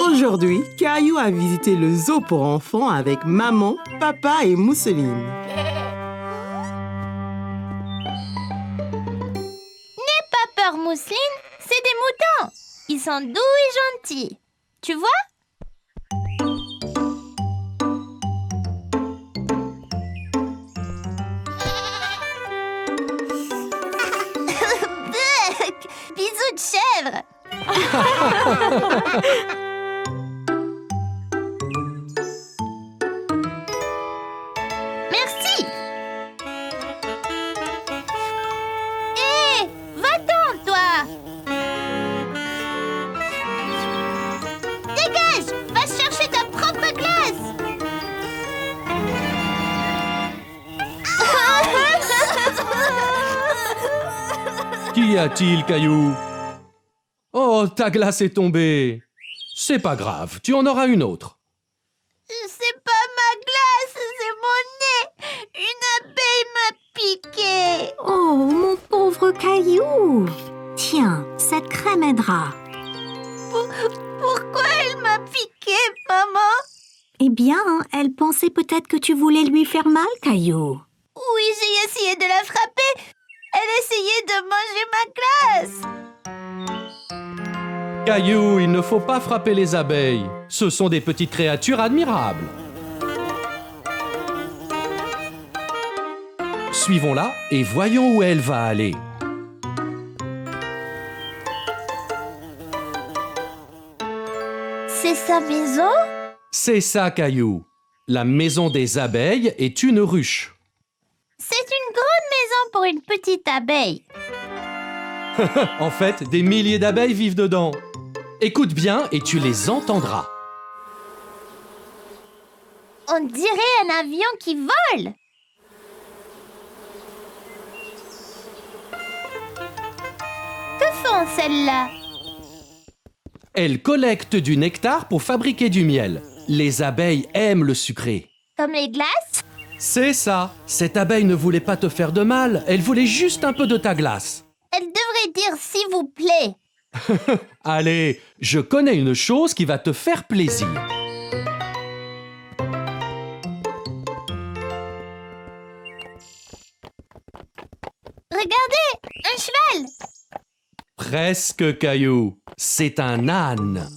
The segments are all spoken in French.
Aujourd'hui, Caillou a visité le zoo pour enfants avec maman, papa et Mousseline. N'aie pas peur, Mousseline, c'est des moutons. Ils sont doux et gentils. Tu vois? Bisous de chèvre. Merci. Hé, va-t'en, toi. Dégage, va chercher ta propre glace. Qu'y a-t-il, Caillou? Oh, ta glace est tombée. C'est pas grave, tu en auras une autre. C'est pas ma glace, c'est mon nez. Une abeille m'a piqué. Oh, mon pauvre Caillou! Tiens, cette crème aidera. Pourquoi elle m'a piqué, maman? Eh bien, elle pensait peut-être que tu voulais lui faire mal, Caillou. Oui, j'ai essayé de la frapper. Elle essayait de manger ma glace. Caillou, il ne faut pas frapper les abeilles. Ce sont des petites créatures admirables. Suivons-la et voyons où elle va aller. C'est sa maison? C'est ça, Caillou. La maison des abeilles est une ruche. C'est une grande maison pour une petite abeille. En fait, des milliers d'abeilles vivent dedans. Écoute bien et tu les entendras. On dirait un avion qui vole. Que font celles-là? Elles collectent du nectar pour fabriquer du miel. Les abeilles aiment le sucré. Comme les glaces? C'est ça. Cette abeille ne voulait pas te faire de mal. Elle voulait juste un peu de ta glace. Elle devrait dire s'il vous plaît. Allez, je connais une chose qui va te faire plaisir. Regardez, un cheval. Presque, Caillou. C'est un âne.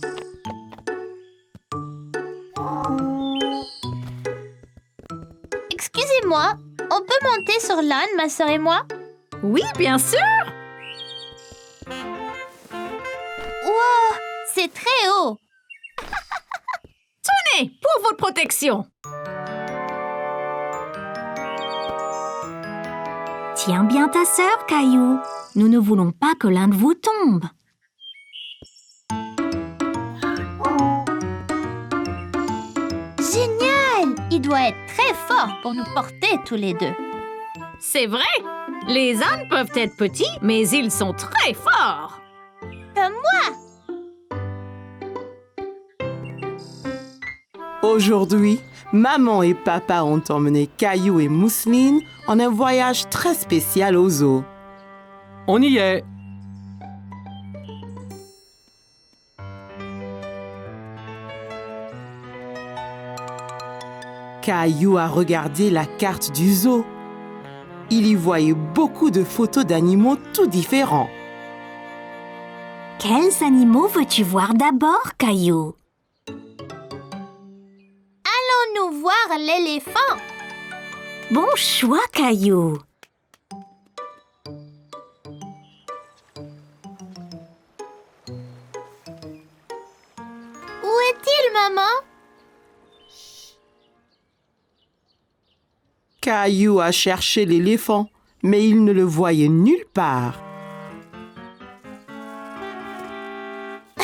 Excusez-moi, on peut monter sur l'âne, ma sœur et moi? Oui, bien sûr! Wow, c'est très haut. Tenez, pour votre protection! Tiens bien ta sœur, Caillou. Nous ne voulons pas que l'un de vous tombe. Génial! Il doit être très fort pour nous porter tous les deux. C'est vrai! Les ânes peuvent être petits, mais ils sont très forts! Comme moi! Aujourd'hui, maman et papa ont emmené Caillou et Mousseline en un voyage très spécial au zoo. On y est. Caillou a regardé la carte du zoo. Il y voyait beaucoup de photos d'animaux tout différents. Quels animaux veux-tu voir d'abord, Caillou? Allons-nous voir l'éléphant? Bon choix, Caillou. Où est-il, maman? Caillou a cherché l'éléphant, mais il ne le voyait nulle part. Le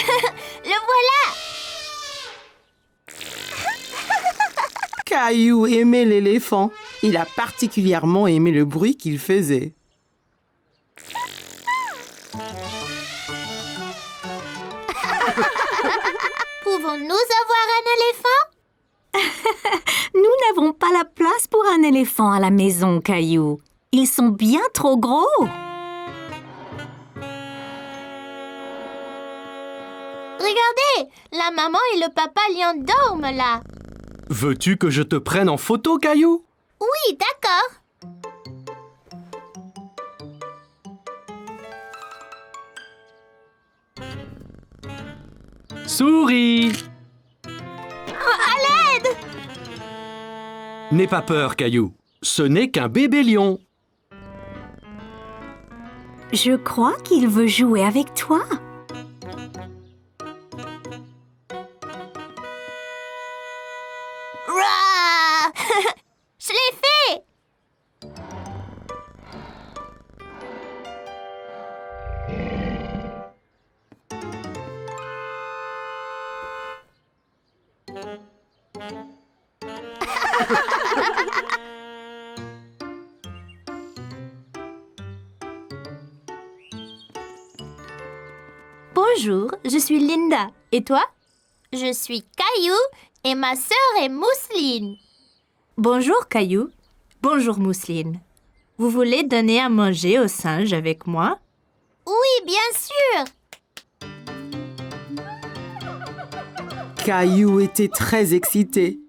voilà! Caillou aimait l'éléphant. Il a particulièrement aimé le bruit qu'il faisait. Pouvons-nous avoir un éléphant? Nous n'avons pas la place pour un éléphant à la maison, Caillou. Ils sont bien trop gros. Regardez, la maman et le papa lion dorment là. Veux-tu que je te prenne en photo, Caillou? Oui, d'accord. Souris! À l'aide! N'aie pas peur, Caillou. Ce n'est qu'un bébé lion. Je crois qu'il veut jouer avec toi. Rah! Je l'ai fait! Bonjour, je suis Linda. Et toi? Je suis Caillou et ma sœur est Mousseline. Bonjour Caillou. Bonjour Mousseline. Vous voulez donner à manger aux singes avec moi? Oui, bien sûr. Caillou était très excité.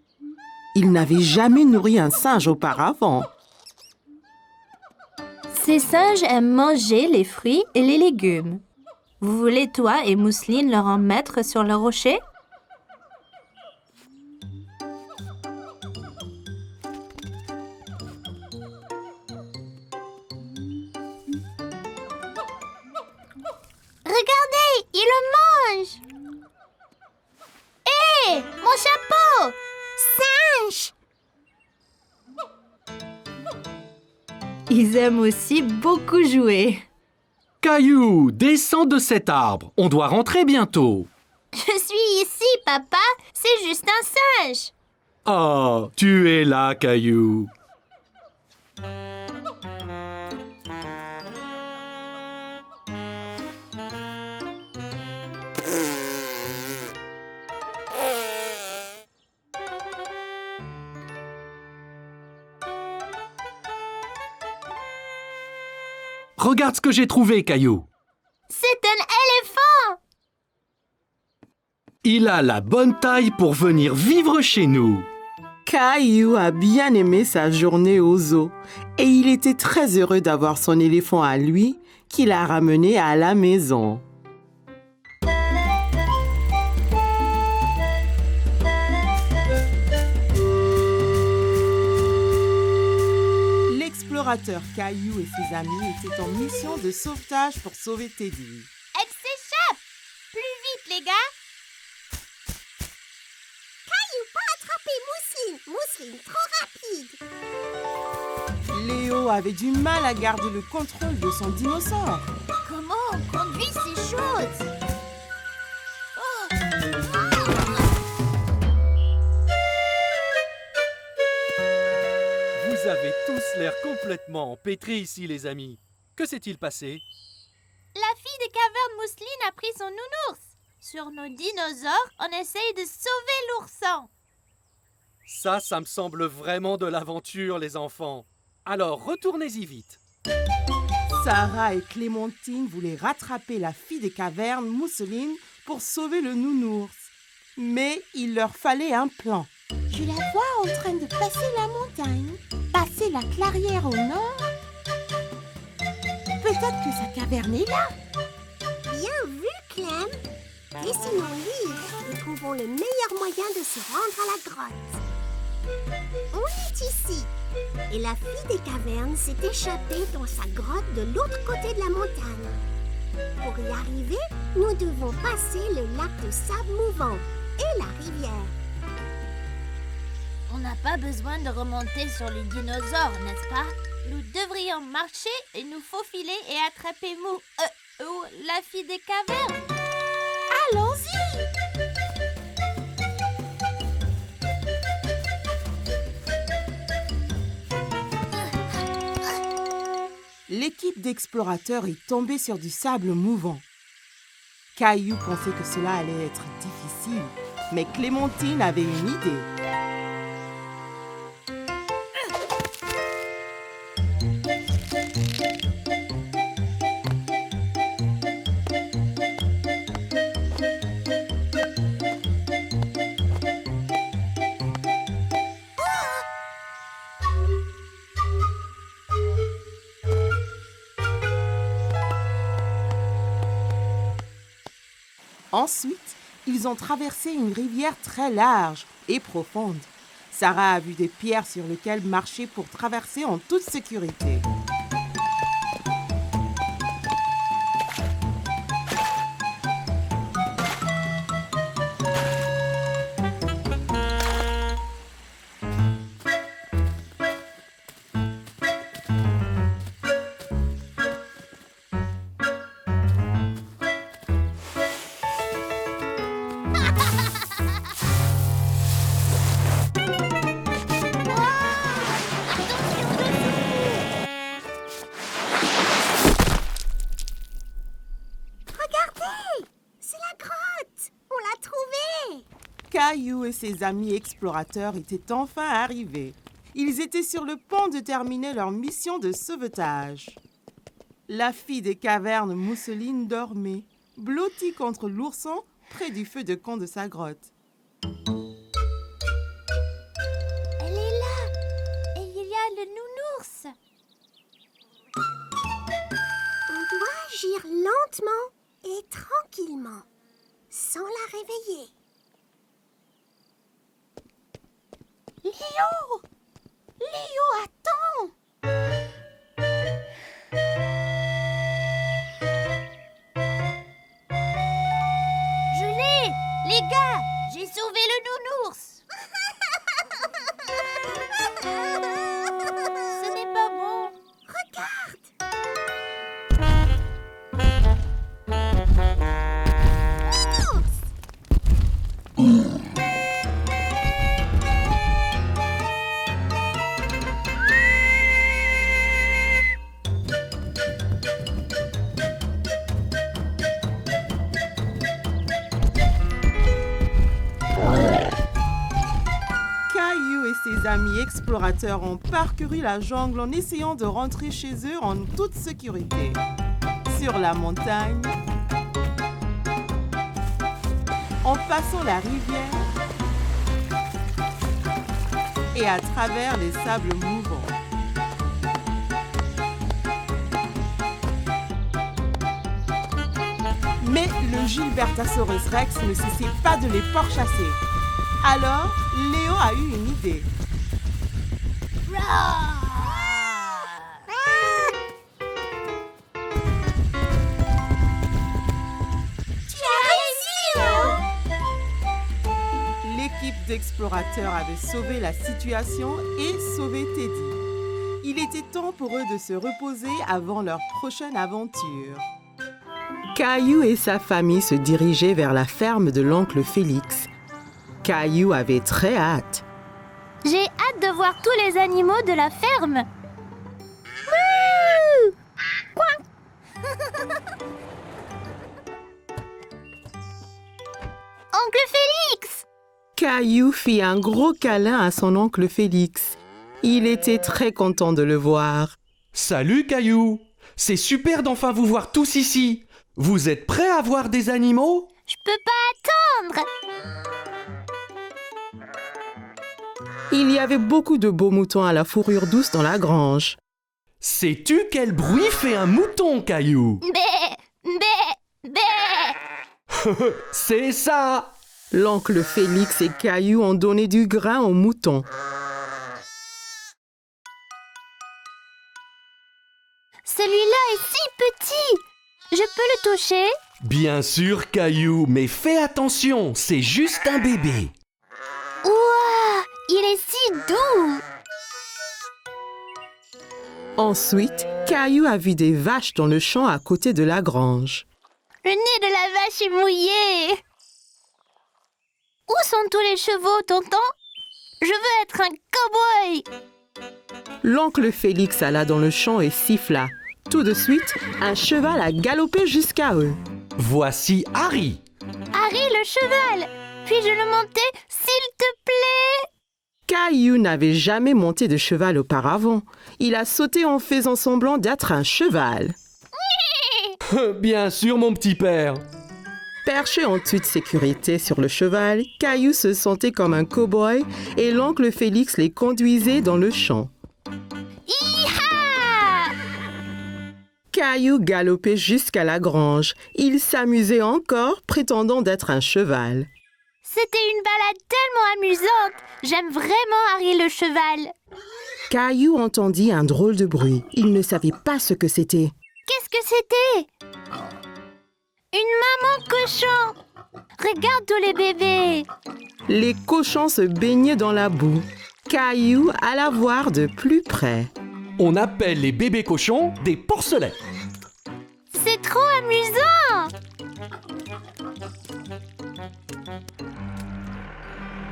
Il n'avait jamais nourri un singe auparavant. Ces singes aiment manger les fruits et les légumes. Vous voulez, toi et Mousseline, leur en mettre sur le rocher? Regardez, il le mange! Hé, mon chapeau! Singe! Ils aiment aussi beaucoup jouer. Caillou, descends de cet arbre. On doit rentrer bientôt. Je suis ici, papa. C'est juste un singe. Oh, tu es là, Caillou. Regarde ce que j'ai trouvé, Caillou. C'est un éléphant. Il a la bonne taille pour venir vivre chez nous. Caillou a bien aimé sa journée au zoo et il était très heureux d'avoir son éléphant à lui qu'il a ramené à la maison. L'explorateur Caillou et ses amis étaient en mission de sauvetage pour sauver Teddy. Elle s'échappe. Plus vite, les gars. Caillou, pas attraper Mousseline. Mousseline, trop rapide. Léo avait du mal à garder le contrôle de son dinosaure. Comment on conduit ces choses? Vous avez tous l'air complètement empêtrés ici, les amis. Que s'est-il passé? La fille des cavernes Mousseline a pris son nounours. Sur nos dinosaures, on essaye de sauver l'ourson. Ça me semble vraiment de l'aventure, les enfants. Alors, retournez-y vite. Sarah et Clémentine voulaient rattraper la fille des cavernes, Mousseline, pour sauver le nounours. Mais il leur fallait un plan. Je la vois en train de passer la montagne, passer la clairière au nord. Peut-être que sa caverne est là. Bien vu, Clem. Dessinons livre et trouvons le meilleur moyen de se rendre à la grotte. On est ici. Et la fille des cavernes s'est échappée dans sa grotte de l'autre côté de la montagne. Pour y arriver, nous devons passer le lac de sable mouvant et la rivière. On n'a pas besoin de remonter sur les dinosaures, n'est-ce pas? Nous devrions marcher et nous faufiler et attraper la fille des cavernes. Allons-y! L'équipe d'explorateurs est tombée sur du sable mouvant. Caillou pensait que cela allait être difficile, mais Clémentine avait une idée. Ensuite, ils ont traversé une rivière très large et profonde. Sarah a vu des pierres sur lesquelles marcher pour traverser en toute sécurité. Caillou et ses amis explorateurs étaient enfin arrivés. Ils étaient sur le point de terminer leur mission de sauvetage. La fille des cavernes, Mousseline, dormait, blottie contre l'ourson près du feu de camp de sa grotte. Elle est là. Et il y a le nounours. On doit agir lentement et tranquillement, sans la réveiller. Léo! Léo, attends! Je l'ai. Les gars, j'ai sauvé le nounours. Ce n'est pas bon. Regarde! Caillou et ses amis explorateurs ont parcouru la jungle en essayant de rentrer chez eux en toute sécurité. Sur la montagne, en passant la rivière et à travers les sables mouvants. Mais le Gilbertosaurus Rex ne cessait pas de les pourchasser. Alors, Léo a eu une idée. L'équipe d'explorateurs avait sauvé la situation et sauvé Teddy. Il était temps pour eux de se reposer avant leur prochaine aventure. Caillou et sa famille se dirigeaient vers la ferme de l'oncle Félix. Caillou avait très hâte. J'ai hâte de voir tous les animaux de la ferme. Oncle Félix! Caillou fit un gros câlin à son oncle Félix. Il était très content de le voir. Salut Caillou! C'est super d'enfin vous voir tous ici. Vous êtes prêts à voir des animaux? Je peux pas attendre! Il y avait beaucoup de beaux moutons à la fourrure douce dans la grange. Sais-tu quel bruit fait un mouton, Caillou? Bé! Bé! Bé! C'est ça! L'oncle Félix et Caillou ont donné du grain aux moutons. Celui-là est si petit! Je peux le toucher? Bien sûr, Caillou, mais fais attention, c'est juste un bébé. Ouah! Il est si doux! Ensuite, Caillou a vu des vaches dans le champ à côté de la grange. Le nez de la vache est mouillé! Où sont tous les chevaux, tonton? Je veux être un cow-boy! L'oncle Félix alla dans le champ et siffla. Tout de suite, un cheval a galopé jusqu'à eux. Voici Harry. Harry le cheval! Puis-je le monter, s'il te plaît? Caillou n'avait jamais monté de cheval auparavant. Il a sauté en faisant semblant d'être un cheval. Bien sûr, mon petit père. Perché en toute sécurité sur le cheval, Caillou se sentait comme un cow-boy et l'oncle Félix les conduisait dans le champ. Hi-ha! Caillou galopait jusqu'à la grange. Il s'amusait encore, prétendant d'être un cheval. C'était une balade tellement amusante. J'aime vraiment Harry le cheval. Caillou entendit un drôle de bruit. Il ne savait pas ce que c'était. Qu'est-ce que c'était? Une maman cochon. Regarde tous les bébés. Les cochons se baignaient dans la boue. Caillou alla voir de plus près. On appelle les bébés cochons des porcelets. C'est trop amusant.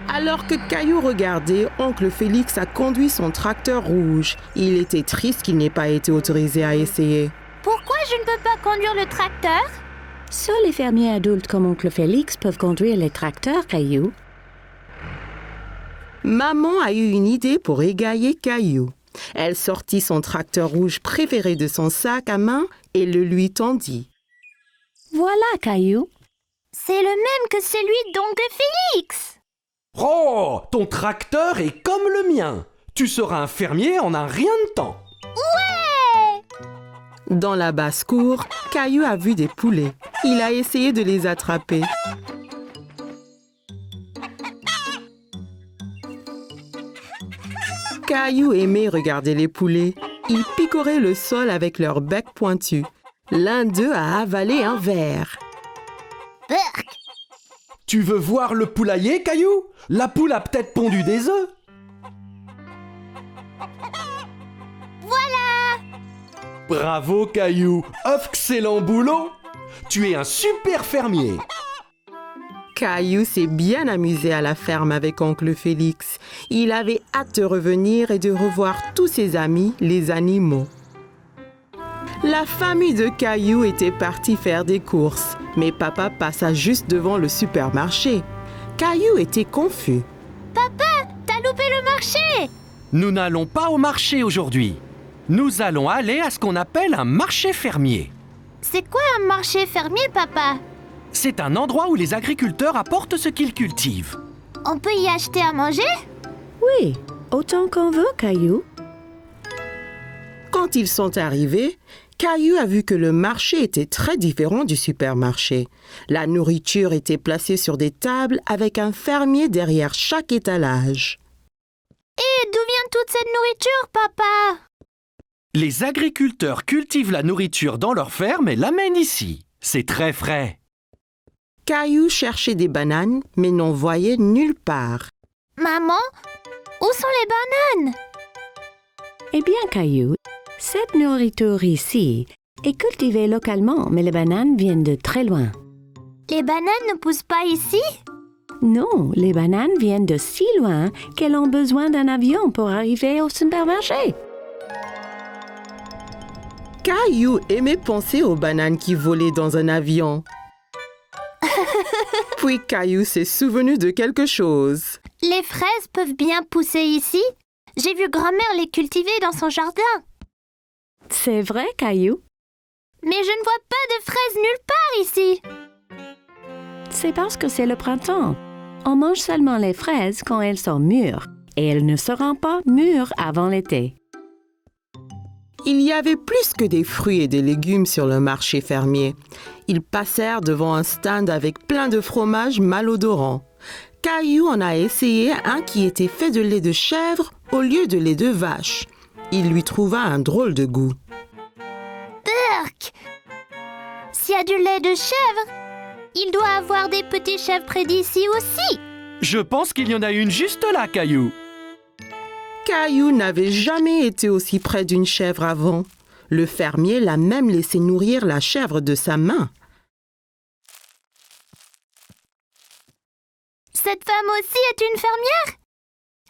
Alors que Caillou regardait, oncle Félix a conduit son tracteur rouge. Il était triste qu'il n'ait pas été autorisé à essayer. Pourquoi je ne peux pas conduire le tracteur? Seuls les fermiers adultes comme oncle Félix peuvent conduire les tracteurs, Caillou. Maman a eu une idée pour égayer Caillou. Elle sortit son tracteur rouge préféré de son sac à main et le lui tendit. Voilà, Caillou. C'est le même que celui d'oncle Félix. Oh, ton tracteur est comme le mien. Tu seras un fermier en un rien de temps. Dans la basse-cour, Caillou a vu des poulets. Il a essayé de les attraper. Caillou aimait regarder les poulets. Ils picoraient le sol avec leur bec pointu. L'un d'eux a avalé un verre. Berk. Tu veux voir le poulailler, Caillou? La poule a peut-être pondu des œufs. Voilà. Bravo, Caillou. Excellent boulot. Tu es un super fermier. Caillou s'est bien amusé à la ferme avec oncle Félix. Il avait hâte de revenir et de revoir tous ses amis, les animaux. La famille de Caillou était partie faire des courses, mais papa passa juste devant le supermarché. Caillou était confus. T'as loupé le marché. Nous n'allons pas au marché aujourd'hui. Nous allons aller à ce qu'on appelle un marché fermier. C'est quoi un marché fermier, papa? C'est un endroit où les agriculteurs apportent ce qu'ils cultivent. On peut y acheter à manger? Oui, autant qu'on veut, Caillou. Quand ils sont arrivés, Caillou a vu que le marché était très différent du supermarché. La nourriture était placée sur des tables avec un fermier derrière chaque étalage. Et d'où vient toute cette nourriture, papa? Les agriculteurs cultivent la nourriture dans leur ferme et l'amènent ici. C'est très frais. Caillou cherchait des bananes, mais n'en voyait nulle part. Maman, où sont les bananes? Eh bien, Caillou, cette nourriture ici est cultivée localement, mais les bananes viennent de très loin. Les bananes ne poussent pas ici? Non, les bananes viennent de si loin qu'elles ont besoin d'un avion pour arriver au supermarché. Caillou aimait penser aux bananes qui volaient dans un avion. Puis Caillou s'est souvenu de quelque chose. Les fraises peuvent bien pousser ici? J'ai vu grand-mère les cultiver dans son jardin. C'est vrai, Caillou? Mais je ne vois pas de fraises nulle part ici. C'est parce que c'est le printemps. On mange seulement les fraises quand elles sont mûres, et elles ne seront pas mûres avant l'été. Il y avait plus que des fruits et des légumes sur le marché fermier. Ils passèrent devant un stand avec plein de fromages malodorants. Caillou en a essayé un qui était fait de lait de chèvre au lieu de lait de vache. Il lui trouva un drôle de goût. Berk! S'il y a du lait de chèvre, il doit avoir des petits chèvres près d'ici aussi. Je pense qu'il y en a une juste là, Caillou. Caillou n'avait jamais été aussi près d'une chèvre avant. Le fermier l'a même laissé nourrir la chèvre de sa main. Cette femme aussi est une fermière?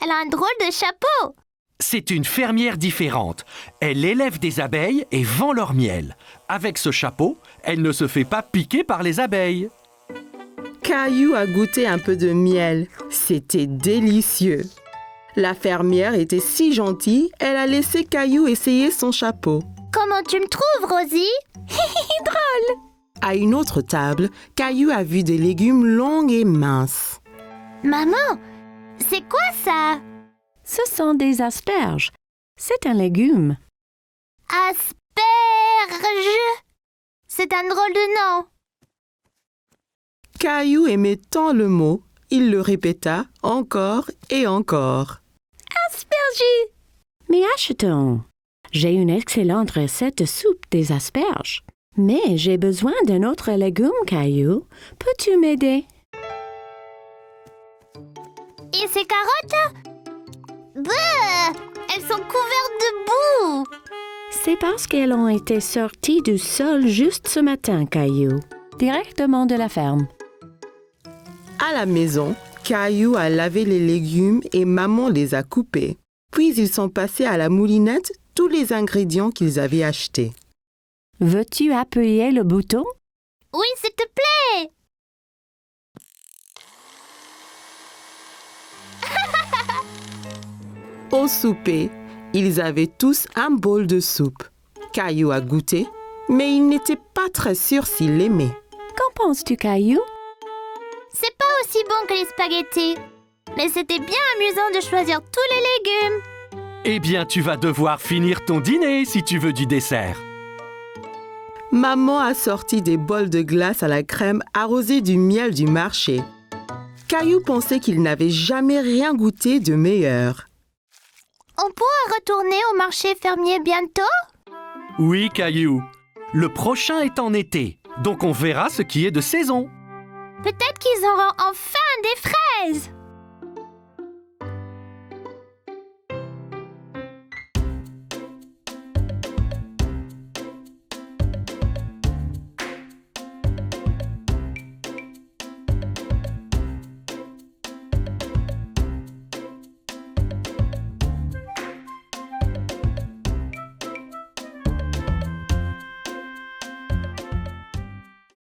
Elle a un drôle de chapeau. C'est une fermière différente. Elle élève des abeilles et vend leur miel. Avec ce chapeau, elle ne se fait pas piquer par les abeilles. Caillou a goûté un peu de miel. C'était délicieux. La fermière était si gentille, elle a laissé Caillou essayer son chapeau. Comment tu me trouves, Rosie? Drôle. À une autre table, Caillou a vu des légumes longs et minces. Maman, c'est quoi ça? Ce sont des asperges. C'est un légume. Asperges! Asperge. C'est un drôle de nom. Caillou aimait tant le mot, il le répéta encore et encore. Asperges! Mais achetons. J'ai une excellente recette de soupe des asperges. Mais j'ai besoin d'un autre légume, Caillou. Peux-tu m'aider? Et ces carottes? Bleu! Elles sont couvertes de boue. C'est parce qu'elles ont été sorties du sol juste ce matin, Caillou. Directement de la ferme. À la maison, Caillou a lavé les légumes et maman les a coupés. Puis ils sont passés à la moulinette tous les ingrédients qu'ils avaient achetés. Veux-tu appuyer le bouton? Oui, s'il te plaît. Au souper, ils avaient tous un bol de soupe. Caillou a goûté, mais il n'était pas très sûr s'il l'aimait. Qu'en penses-tu, Caillou? C'est pas aussi bon que les spaghettis. Mais c'était bien amusant de choisir tous les légumes. Eh bien, tu vas devoir finir ton dîner si tu veux du dessert. Maman a sorti des bols de glace à la crème arrosés du miel du marché. Caillou pensait qu'il n'avait jamais rien goûté de meilleur. On pourra retourner au marché fermier bientôt? Oui, Caillou. Le prochain est en été, donc on verra ce qui est de saison. Peut-être qu'ils auront enfin des fraises.